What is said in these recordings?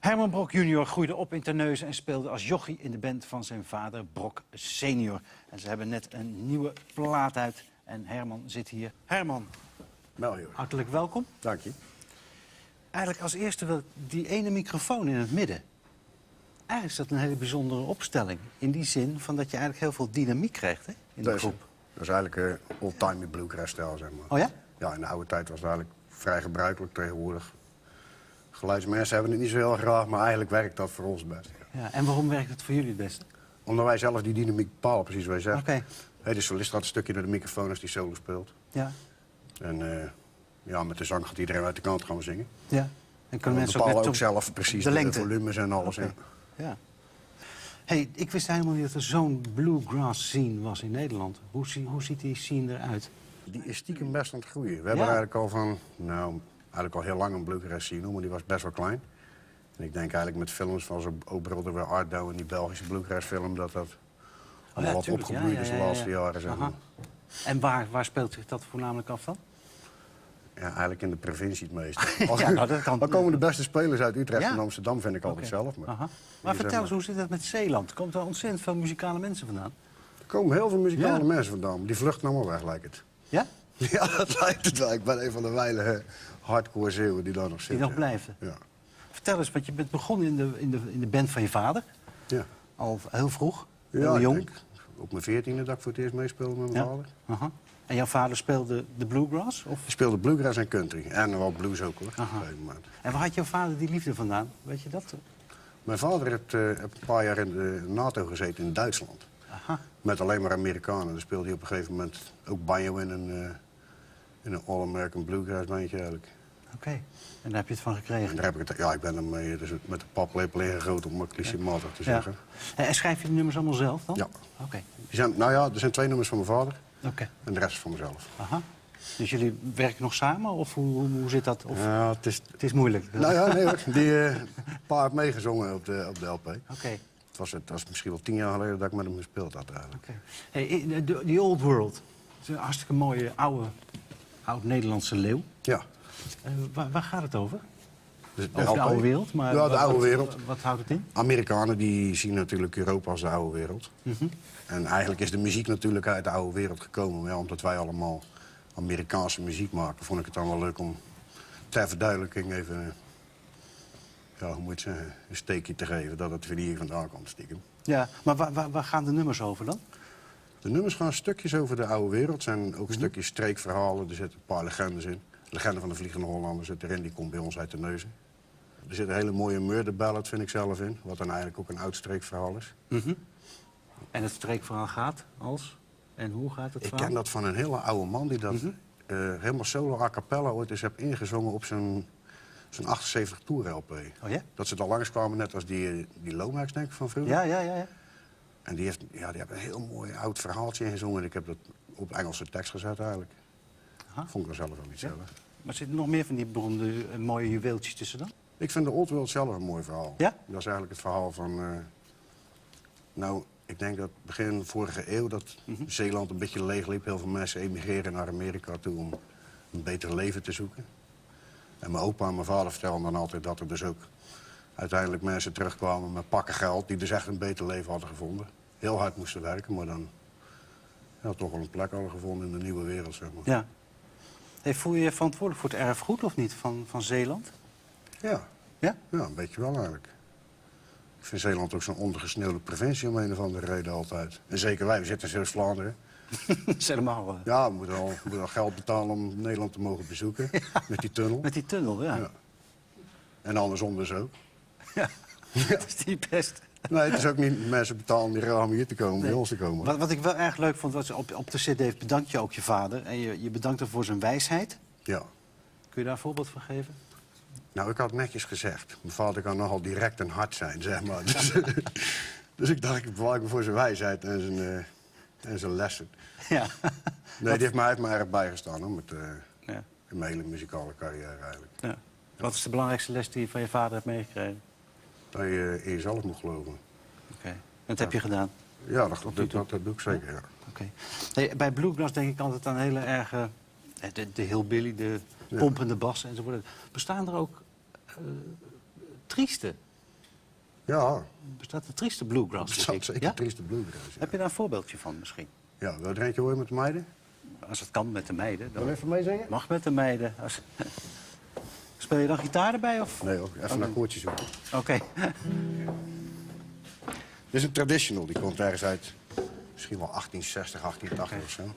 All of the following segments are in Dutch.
Herman Brock junior groeide op in Terneuzen en speelde als jochie in de band van zijn vader Brock senior. En ze hebben net een nieuwe plaat uit en Herman zit hier. Herman, hartelijk welkom. Dank je. Eigenlijk als eerste wil ik die ene microfoon in het midden. Eigenlijk is dat een hele bijzondere opstelling. In die zin van dat je eigenlijk heel veel dynamiek krijgt, hè, in de groep. Dat is eigenlijk old-time bluegrass-stijl, zeg maar. Oh ja? Ja, in de oude tijd was het eigenlijk vrij gebruikelijk tegenwoordig. Geluidsmensen hebben het niet zo heel graag, maar eigenlijk werkt dat voor ons het best. Ja, en waarom werkt het voor jullie het beste? Omdat wij zelf die dynamiek bepalen, precies wat je zegt. Oké. De solist gaat een stukje naar de microfoon als die solo speelt. Ja. En ja, met de zang gaat iedereen uit de kant gaan zingen. Ja. En kunnen mensen bepalen ook, ook zelf precies de lengte, de volumes en alles. Okay. Ja. Ja. Hey, ik wist helemaal niet dat er zo'n bluegrass scene was in Nederland. Hoe ziet die scene eruit? Die is stiekem best aan het groeien. We hebben eigenlijk al van, nou, eigenlijk al heel lang een bluegrass scene, maar die was best wel klein. En ik denk eigenlijk met films van zo'n O Brother Where Art Thou en die Belgische bluegrass film dat allemaal wat opgebloeid is de laatste jaren. Zeg maar. En waar speelt zich dat voornamelijk af dan? Ja, eigenlijk in de provincie het meeste. Ja, nou, dat kan... Dan komen de beste spelers uit Utrecht en Ja? Amsterdam, vind ik altijd zelf. Maar vertel eens, hoe zit het met Zeeland? Komt er ontzettend veel muzikale mensen vandaan? Er komen heel veel muzikale mensen vandaan, maar die vluchten allemaal weg, lijkt het. Ja? Ja, dat lijkt het wel. Ik ben een van de weinige hardcore Zeeuwen die daar nog zitten. Die nog blijven? Ja. Vertel eens, want je bent begonnen in de band van je vader. Ja. Al heel vroeg, ja, heel jong. Denk, op mijn 14e dat ik voor het eerst meespeelde met mijn vader. En jouw vader speelde de bluegrass? Of? Hij speelde bluegrass en country. En wel blues ook, hoor. En waar had jouw vader die liefde vandaan? Weet je dat? Mijn vader heeft een paar jaar in de NATO gezeten in Duitsland. Aha. Met alleen maar Amerikanen. Daar speelde hij op een gegeven moment ook banjo in een All-American Bluegrass bandje eigenlijk. Oké. En daar heb je het van gekregen? En daar heb ik het, ja, ik ben ermee dus met de paplepel ingegoten, om het clichématig te zeggen. En schrijf je de nummers allemaal zelf dan? Ja. Oké. Nou ja, er zijn 2 nummers van mijn vader. Oké. En de rest is van mezelf. Aha. Dus jullie werken nog samen? Of hoe zit dat? Of... Ja, het is moeilijk. Nou ja, nee hoor. Die pa heeft meegezongen op de LP. Oké. Het was misschien wel 10 jaar geleden dat ik met hem gespeeld had eigenlijk. Okay. Hey, die Old World. Het is een hartstikke mooie oud-Nederlandse leeuw. Ja. Waar gaat het over? Dus over de oude wereld? Maar ja, de oude wereld. Wat houdt het in? Amerikanen die zien natuurlijk Europa als de oude wereld. En eigenlijk is de muziek natuurlijk uit de oude wereld gekomen. Maar ja, omdat wij allemaal Amerikaanse muziek maken, vond ik het dan wel leuk om ter verduidelijking even, ja, hoe moet je zeggen, een steekje te geven dat het weer hier vandaan komt stiekem. Ja, maar waar gaan de nummers over dan? De nummers gaan stukjes over de oude wereld. zijn ook stukjes streekverhalen. Er zitten een paar legendes in. De legende van de Vliegende Hollander zit erin, die komt bij ons uit Terneuzen. Er zit een hele mooie murder ballad, vind ik zelf, in. Wat dan eigenlijk ook een oud streekverhaal is. En het streekverhaal gaat als? En hoe gaat het verhaal? Ik ken dat van een hele oude man die dat helemaal solo a cappella ooit eens heeft ingezongen op zijn 78 Tour LP. Oh ja? Dat ze er langskwamen, net als die Lomax, denk ik, van vroeger. Ja. En die heeft een heel mooi oud verhaaltje ingezongen. En ik heb dat op Engelse tekst gezet eigenlijk. Vond ik er zelf wel niet zelf. Maar zitten er nog meer van die beroemde mooie juweeltjes tussen dan? Ik vind de Old World zelf een mooi verhaal. Ja? Dat is eigenlijk het verhaal van... nou, ik denk dat begin vorige eeuw dat Zeeland een beetje leeg liep. Heel veel mensen emigreren naar Amerika toe om een beter leven te zoeken. En mijn opa en mijn vader vertelden dan altijd dat er dus ook uiteindelijk mensen terugkwamen met pakken geld, die dus echt een beter leven hadden gevonden. Heel hard moesten werken, maar dan toch wel een plek hadden gevonden in de nieuwe wereld, zeg maar. Ja. Hey, voel je je verantwoordelijk voor het erfgoed of niet van Zeeland? Ja. Ja? Ja, een beetje wel eigenlijk. Ik vind Zeeland ook zo'n ondergesneeuwde provincie om een of andere reden altijd. En zeker wij, we zitten in Zeeuws-Vlaanderen. Dat is helemaal... Ja, we moeten al geld betalen om Nederland te mogen bezoeken. Ja. Met die tunnel. Met die tunnel, ja. En andersom dus ook. Ja, dat is niet best. Nee, het is ook niet... Mensen betalen die raam hier te komen, bij ons te komen. Wat ik wel erg leuk vond, was op de cd bedankt je ook je vader. En je bedankt hem voor zijn wijsheid. Ja. Kun je daar een voorbeeld van geven? Nou, ik had netjes gezegd. Mijn vader kan nogal direct en hard zijn, zeg maar. Dus ik dacht, ik bewaar me voor zijn wijsheid en zijn lessen. Ja. Nee, die heeft mij erg bijgestaan, hoor, met mijn hele muzikale carrière eigenlijk. Ja. Wat is de belangrijkste les die je van je vader hebt meegekregen? Dat je in jezelf moet geloven. Oké. En dat heb je gedaan? Ja, dat doe ik zeker, ja. Oké. Hey, bij bluegrass denk ik altijd aan hele erge... De hillbilly, de pompende bas enzovoort. Bestaan er ook trieste Ja, Bestaat de trieste bluegrass? dat muziek? is zeker Ja? trieste bluegrass. Ja. Heb je daar een voorbeeldje van misschien? Ja, wil je er eentje horen met de meiden? Als het kan met de meiden. Wil Dan je even meezingen? mag met de meiden. Speel je dan gitaar erbij? Of? Nee hoor, even een akkoordje zoeken. Oké. Dit is een traditional, die komt ergens uit misschien wel 1860, 1880 of zo.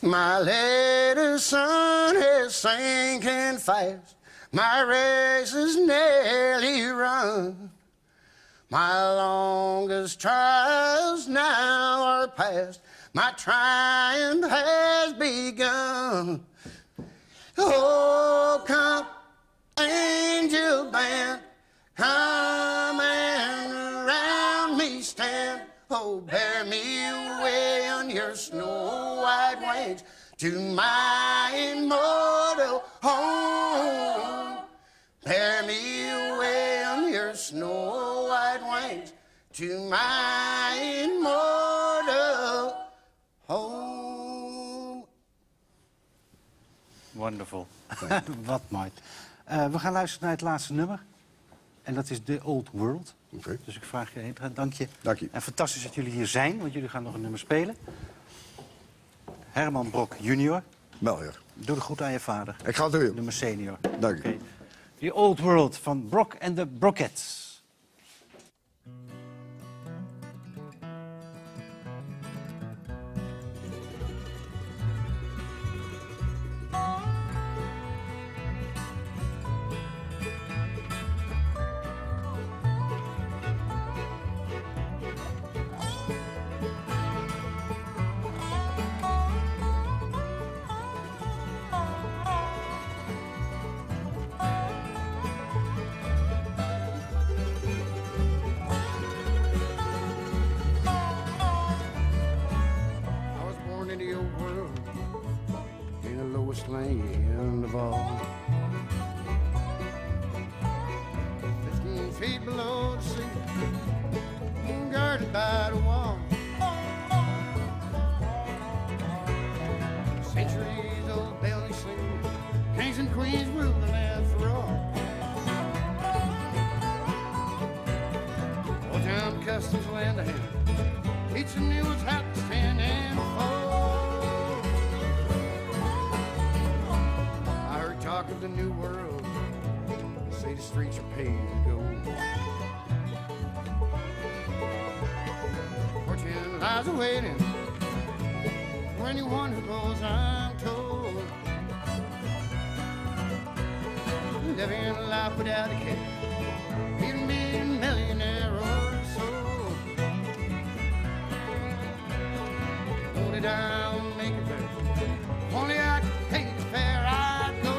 My latest sun is sinking fast. My race is nearly run. My longest trials now are past. My triumph has begun. Oh, come, angel band, come and around me stand. Oh, bear me away on your snow-white wings to my immortal home. Bear me away on your snow-white wings to my immortal home. Wonderful. Wat mooi. We gaan luisteren naar het laatste nummer. En dat is The Old World. Oké. Dus ik vraag je heen. Dank je. Dank je. En fantastisch dat jullie hier zijn, want jullie gaan nog een nummer spelen. Herman Brock junior. Melchior. Doe de goed aan je vader. Ik ga het doen. Nummer senior. Dank je. Oké. The Old World van Brock and the Brockettes. Land of all. 15 feet below the sea, guarded by the wall. Centuries old belly sling, kings and queens rule the land for all. Old town customs land ahead, teaching new ones how to stand and fall. Talk of the new world, say the streets are paved with gold. Fortune lies awaiting for anyone who goes untold. Living a life without a care, even being a millionaire or so. Only down, make it better. Only I can pay the fare. I'd go.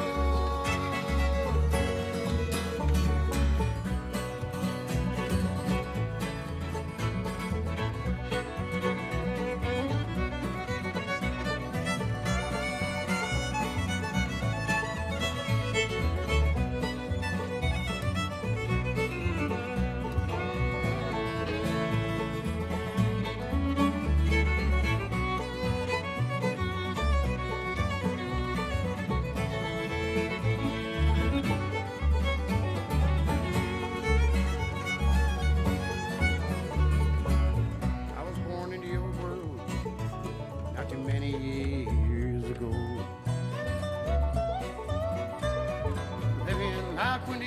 When